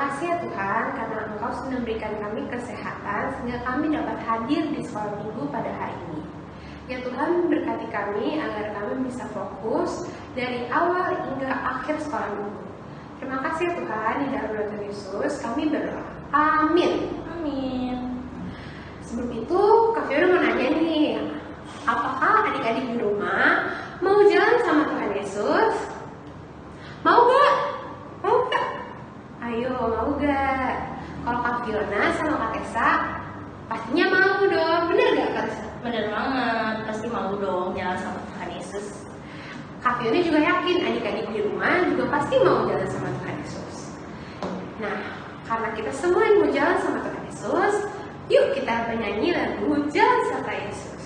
kasih ya Tuhan, karena Engkau sudah memberikan kami kesehatan sehingga kami dapat hadir di sekolah minggu pada hari ini. Ya Tuhan, berkati kami agar kami bisa fokus dari awal hingga akhir sekolah minggu. Terima kasih ya Tuhan, di dalam nama Tuhan Yesus kami berdoa. Amin. Amin. Sebelum itu, Kak Fiona mau nanya nih, apakah adik-adik di rumah mau jalan sama Tuhan Yesus? Mau gak? Mau gak? Ayo, mau gak? Kalau Kak Fiona sama Kak Tessa pastinya mau dong, bener gak Kak Tessa? Bener banget, pasti mau dong jalan sama Tuhan Yesus. Kak Fiona juga yakin adik-adik di rumah juga pasti mau jalan sama Tuhan Yesus. Nah, karena kita semua yang mau jalan sama Tuhan Yesus, yuk kita bernyanyi lagu Jalan Serta Yesus.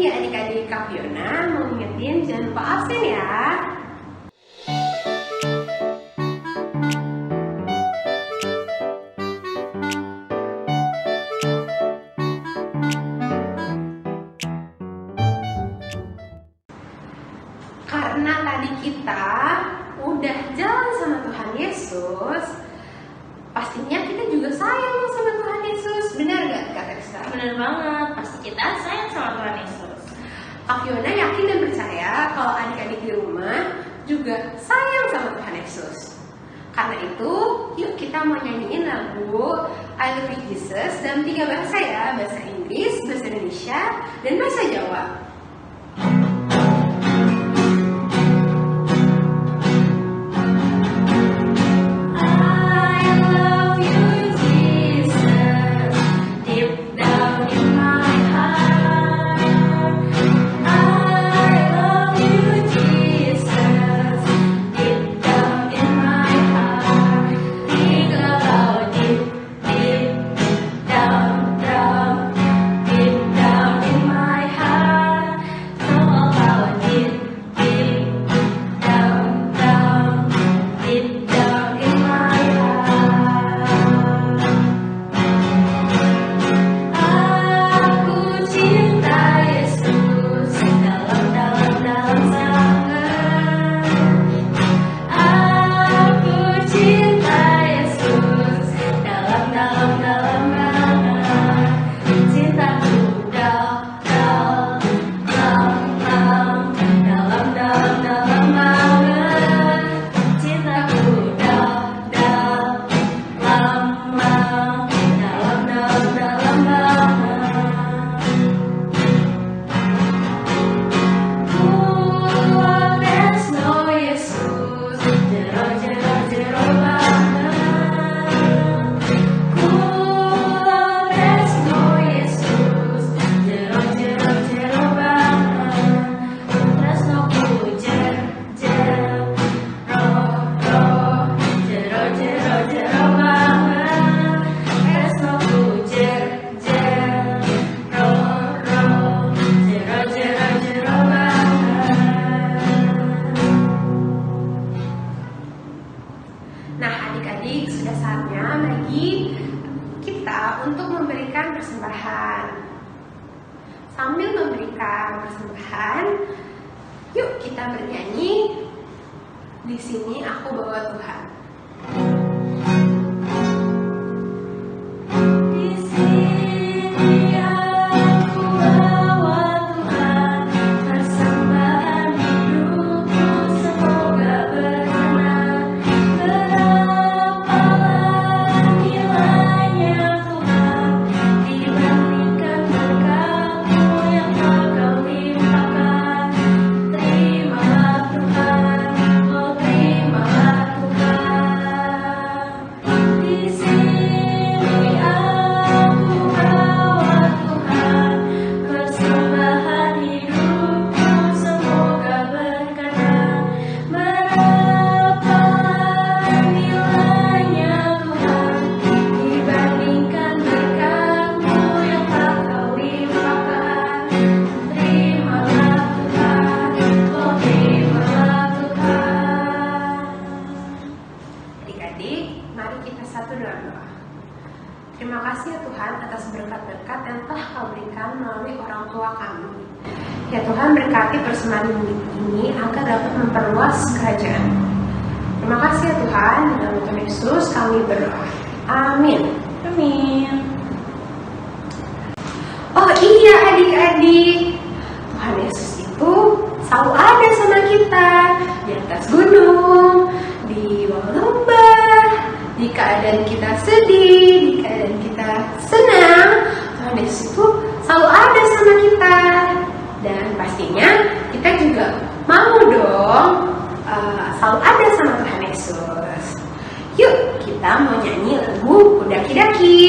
Iya adik-adik, Kak Fiona mau ingetin jangan lupa absen ya. Karena tadi kita udah jalan sama Tuhan Yesus, pastinya kita juga sayang sama Tuhan Yesus. Benar gak Kak Tessa? Bener banget, pasti kita sayang sama Tuhan Yesus. Kak Fiona yakin dan percaya kalau adik-adik di rumah juga sayang sama Tuhan Yesus. Karena itu, yuk kita mau nyanyiin lagu I Love You Jesus dalam 3 bahasa ya, bahasa Inggris, bahasa Indonesia, dan bahasa Jawa. Nah adik-adik, sudah saatnya bagi kita untuk memberikan persembahan. Sambil memberikan persembahan, yuk kita bernyanyi Di Sini Aku Bawa Tuhan. Terima Kau berikan melalui orang tua kami. Ya Tuhan, berkati persembahan ini agar dapat memperluas kerajaan. Terima kasih ya Tuhan, dalam nama Tuhan Yesus kami berdoa. Amin. Amin. Oh iya adik-adik, Tuhan Yesus itu selalu ada sama kita di atas gunung, di bawah lembah, di keadaan kita sedih, di keadaan kita senang. Tuhan Yesus itu selalu ada sama kita, dan pastinya kita juga mau dong selalu ada sama Tuhan Yesus. Yuk kita mau nyanyi lagu Daki-Daki.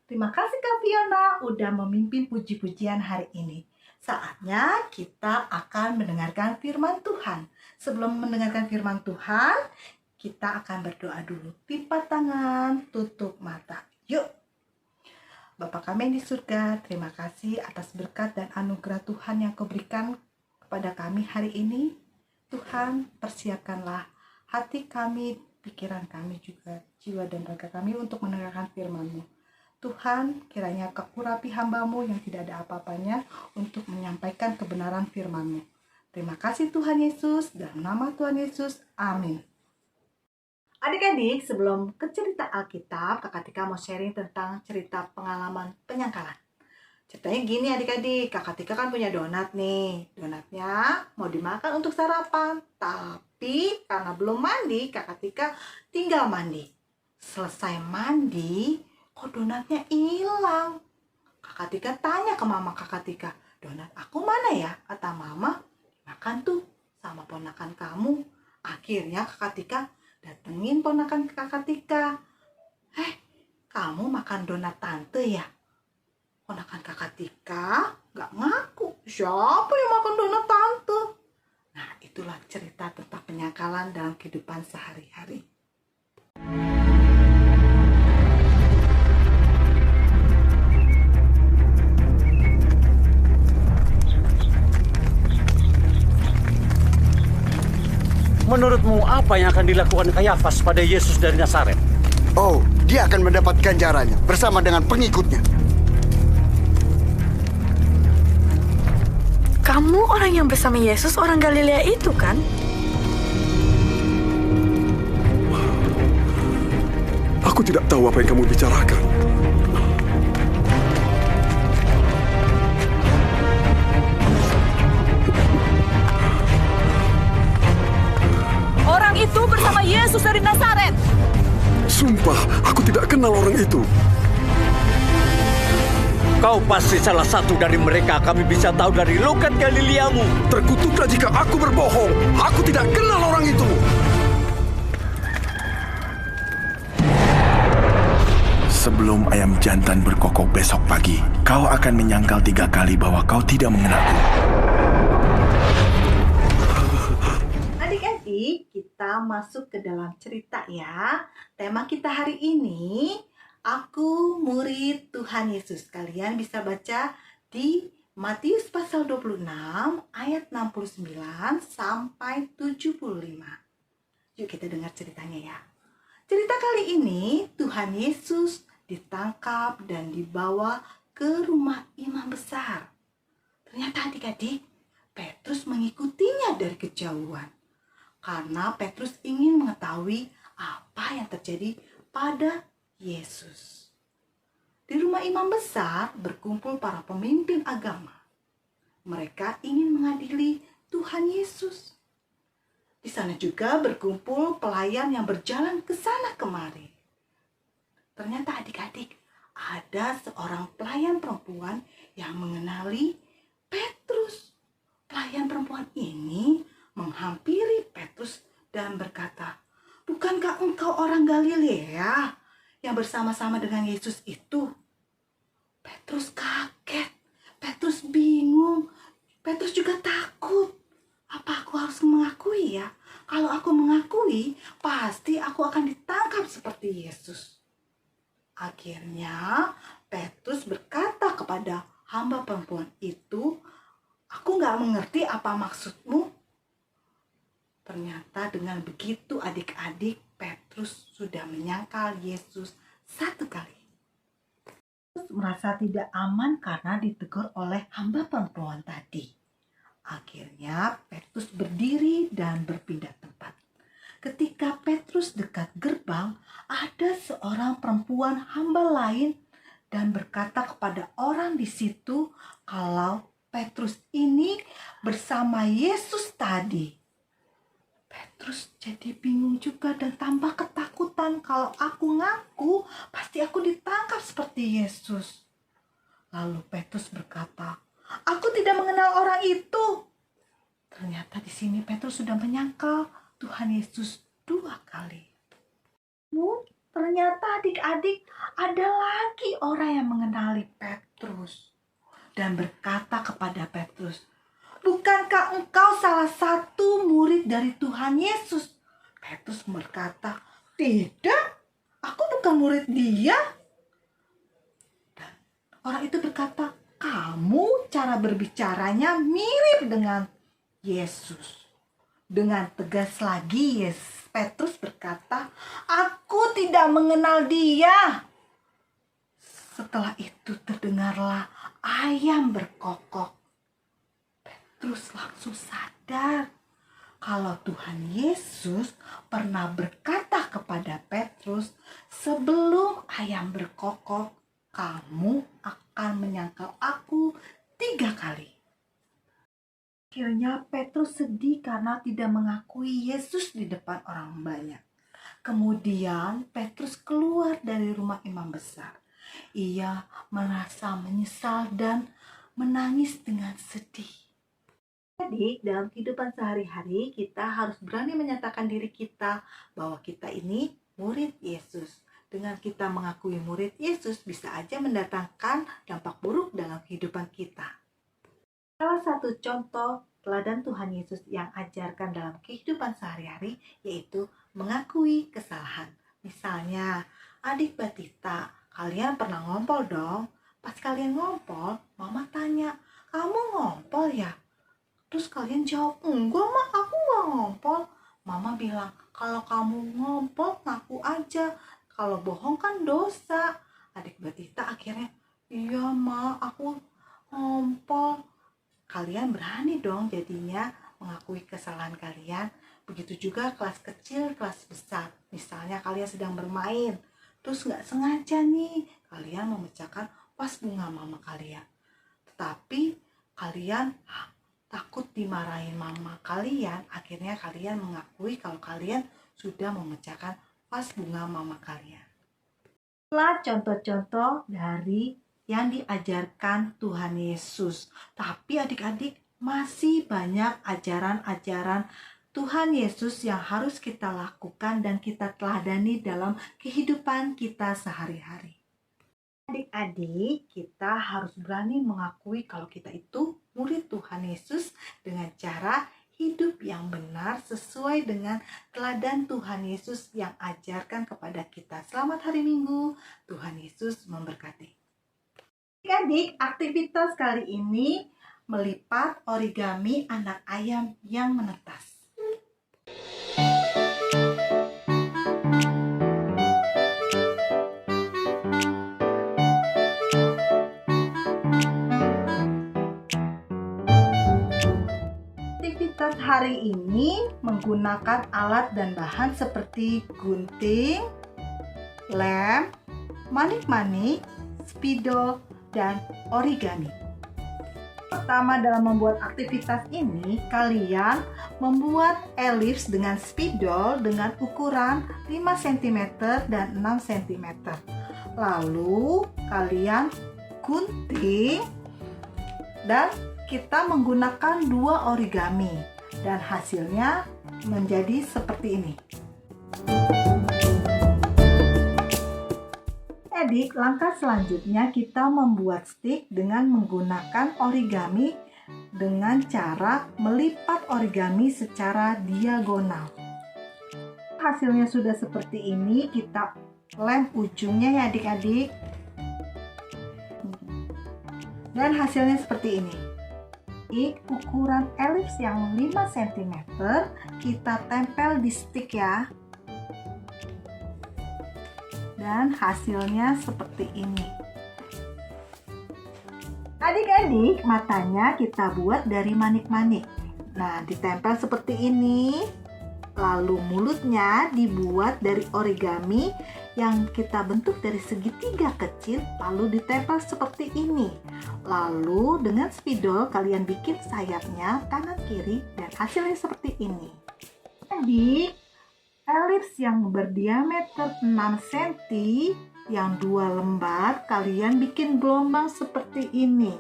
Terima kasih Kak Fiona udah memimpin puji-pujian hari ini. Saatnya kita akan mendengarkan firman Tuhan. Sebelum mendengarkan firman Tuhan, kita akan berdoa dulu. Lipat tangan, tutup mata. Yuk. Bapak kami di surga, terima kasih atas berkat dan anugerah Tuhan yang Kau berikan kepada kami hari ini. Tuhan, persiapkanlah hati kami, pikiran kami juga, jiwa dan raga kami untuk mendengarkan firman-Mu. Tuhan, kiranya Kau urapi hamba-Mu yang tidak ada apa-apanya untuk menyampaikan kebenaran firman-Mu. Terima kasih Tuhan Yesus, dalam nama Tuhan Yesus, amin. Adik-adik, sebelum ke cerita Alkitab, Kakak Tika mau sharing tentang cerita pengalaman penyangkalan. Ceritanya gini adik-adik, Kakak Tika kan punya donat nih. Donatnya mau dimakan untuk sarapan, tapi karena belum mandi, Kakak Tika tinggal mandi. Selesai mandi, kok donatnya hilang? Kakak Tika tanya ke mama Kakak Tika, donat aku mana ya? Kata mama, makan tuh sama ponakan kamu. Akhirnya Kakak Tika datengin ponakan Kakak Tika. Kamu makan donat tante ya? Ponakan Kakak Tika gak ngaku. Siapa yang makan donat tante? Nah, itulah cerita tentang penyangkalan dalam kehidupan sehari-hari. Menurutmu apa yang akan dilakukan Kayafas pada Yesus dari Nazaret? Oh, dia akan mendapat ganjarannya bersama dengan pengikutnya. Kamu orang yang bersama Yesus, orang Galilea itu kan? Aku tidak tahu apa yang kamu bicarakan. Orang itu bersama Yesus dari Nazaret. Sumpah, aku tidak kenal orang itu. Kau pasti salah satu dari mereka. Kami bisa tahu dari logat Galileamu. Terkutuklah jika aku berbohong. Aku tidak kenal orang itu. Sebelum ayam jantan berkokok besok pagi, kau akan menyangkal 3 kali bahwa kau tidak mengenalku. Adik-adik, kita masuk ke dalam cerita ya. Tema kita hari ini, aku murid Tuhan Yesus. Kalian bisa baca di Matius pasal 26 ayat 69 sampai 75. Yuk kita dengar ceritanya ya. Cerita kali ini Tuhan Yesus ditangkap dan dibawa ke rumah imam besar. Ternyata adik-adik, Petrus mengikutinya dari kejauhan. Karena Petrus ingin mengetahui apa yang terjadi pada Yesus. Di rumah imam besar berkumpul para pemimpin agama. Mereka ingin mengadili Tuhan Yesus. Di sana juga berkumpul pelayan yang berjalan ke sana kemari. Ternyata adik-adik, ada seorang pelayan perempuan yang mengenali Petrus. Pelayan perempuan ini menghampiri Petrus dan berkata, "Bukankah engkau orang Galilea yang bersama-sama dengan Yesus itu?" Petrus kaget, Petrus bingung, Petrus juga takut. Apa aku harus mengakui ya? Kalau aku mengakui, pasti aku akan ditangkap seperti Yesus. Akhirnya, Petrus berkata kepada hamba perempuan itu, "Aku gak mengerti apa maksudmu." Ternyata dengan begitu adik-adik, Petrus sudah menyangkal Yesus 1 kali. Petrus merasa tidak aman karena ditegur oleh hamba perempuan tadi. Akhirnya Petrus berdiri dan berpindah tempat. Ketika Petrus dekat gerbang, ada seorang perempuan hamba lain dan berkata kepada orang di situ kalau Petrus ini bersama Yesus tadi. Petrus jadi bingung juga dan tambah ketakutan, kalau aku ngaku pasti aku ditangkap seperti Yesus. Lalu Petrus berkata, "Aku tidak mengenal orang itu." Ternyata di sini Petrus sudah menyangkal Tuhan Yesus 2 kali. Ternyata adik-adik, ada lagi orang yang mengenali Petrus dan berkata kepada Petrus, "Bukankah engkau salah satu murid dari Tuhan Yesus?" Petrus berkata, "Tidak, aku bukan murid dia." Dan orang itu berkata, "Kamu cara berbicaranya mirip dengan Yesus." Dengan tegas lagi Petrus berkata, "Aku tidak mengenal dia." Setelah itu terdengarlah ayam berkokok. Petrus langsung sadar kalau Tuhan Yesus pernah berkata kepada Petrus, "Sebelum ayam berkokok, kamu akan menyangkal aku 3 kali. Akhirnya Petrus sedih karena tidak mengakui Yesus di depan orang banyak. Kemudian Petrus keluar dari rumah imam besar. Ia merasa menyesal dan menangis dengan sedih. Jadi dalam kehidupan sehari-hari kita harus berani menyatakan diri kita bahwa kita ini murid Yesus. Dengan kita mengakui murid Yesus bisa aja mendatangkan dampak buruk dalam kehidupan kita. Salah satu contoh teladan Tuhan Yesus yang ajarkan dalam kehidupan sehari-hari yaitu mengakui kesalahan. Misalnya, adik Batita, kalian pernah ngompol dong? Pas kalian ngompol, mama tanya, "Kamu ngompol ya?" Terus kalian jawab, "Enggak mak, aku gak ngompol." Mama bilang, "Kalau kamu ngompol ngaku aja, kalau bohong kan dosa." Adik Batita akhirnya, "Iya mak, aku ngompol." Kalian berani dong jadinya mengakui kesalahan kalian. Begitu juga kelas kecil, kelas besar. Misalnya kalian sedang bermain, terus gak sengaja nih kalian memecahkan vas bunga mama kalian. Tetapi kalian takut dimarahin mama kalian, akhirnya kalian mengakui kalau kalian sudah memecahkan vas bunga mama kalian. Itulah contoh-contoh dari yang diajarkan Tuhan Yesus. Tapi adik-adik, masih banyak ajaran-ajaran Tuhan Yesus yang harus kita lakukan dan kita teladani dalam kehidupan kita sehari-hari. Adik-adik, kita harus berani mengakui kalau kita itu murid Tuhan Yesus dengan cara hidup yang benar sesuai dengan teladan Tuhan Yesus yang ajarkan kepada kita. Selamat hari Minggu, Tuhan Yesus memberkati. Adik-adik, aktivitas kali ini melipat origami anak ayam yang menetas. Aktivitas hari ini menggunakan alat dan bahan seperti gunting, lem, manik-manik, spidol, dan origami. Pertama dalam membuat aktivitas ini, kalian membuat elips dengan spidol dengan ukuran 5 cm dan 6 cm. Lalu kalian gunting dan kita menggunakan 2 origami dan hasilnya menjadi seperti ini. Adik, langkah selanjutnya kita membuat stick dengan menggunakan origami dengan cara melipat origami secara diagonal. Hasilnya sudah seperti ini, kita lem ujungnya ya adik-adik. Dan hasilnya seperti ini. Ukuran elips yang 5 cm kita tempel di stick ya. Dan hasilnya seperti ini. Adik-adik, matanya kita buat dari manik-manik. Nah, ditempel seperti ini. Lalu mulutnya dibuat dari origami yang kita bentuk dari segitiga kecil, lalu ditempel seperti ini. Lalu dengan spidol kalian bikin sayapnya kanan kiri dan hasilnya seperti ini. Jadi elips yang berdiameter 6 cm yang 2 lembar kalian bikin gelombang seperti ini.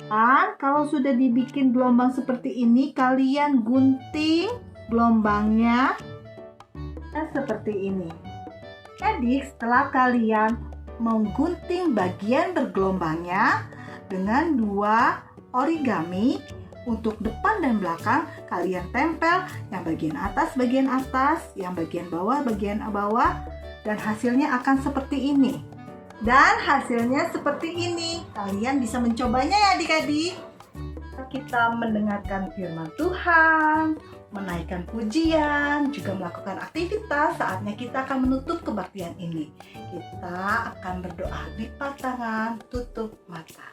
Dan kalau sudah dibikin gelombang seperti ini, kalian gunting gelombangnya dan seperti ini. Jadi setelah kalian menggunting bagian bergelombangnya dengan 2 origami, untuk depan dan belakang kalian tempel yang bagian atas, yang bagian bawah, dan hasilnya akan seperti ini. Dan hasilnya seperti ini. Kalian bisa mencobanya ya adik-adik. Kita mendengarkan firman Tuhan, menaikkan pujian, juga melakukan aktivitas. Saatnya kita akan menutup kebaktian ini. Kita akan berdoa, lipat tangan, tutup mata.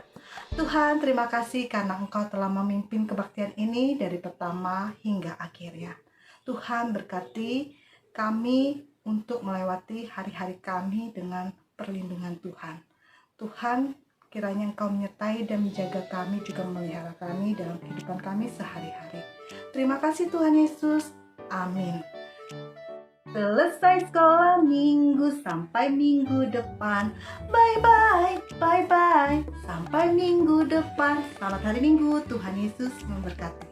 Tuhan, terima kasih karena Engkau telah memimpin kebaktian ini dari pertama hingga akhirnya. Tuhan, berkati kami untuk melewati hari-hari kami dengan perlindungan Tuhan. Tuhan, kiranya Engkau menyertai dan menjaga kami, juga memelihara kami dalam kehidupan kami sehari-hari. Terima kasih Tuhan Yesus. Amin. Selesai sekolah minggu, sampai minggu depan. Bye-bye, bye-bye. Sampai minggu depan. Selamat hari Minggu, Tuhan Yesus memberkati.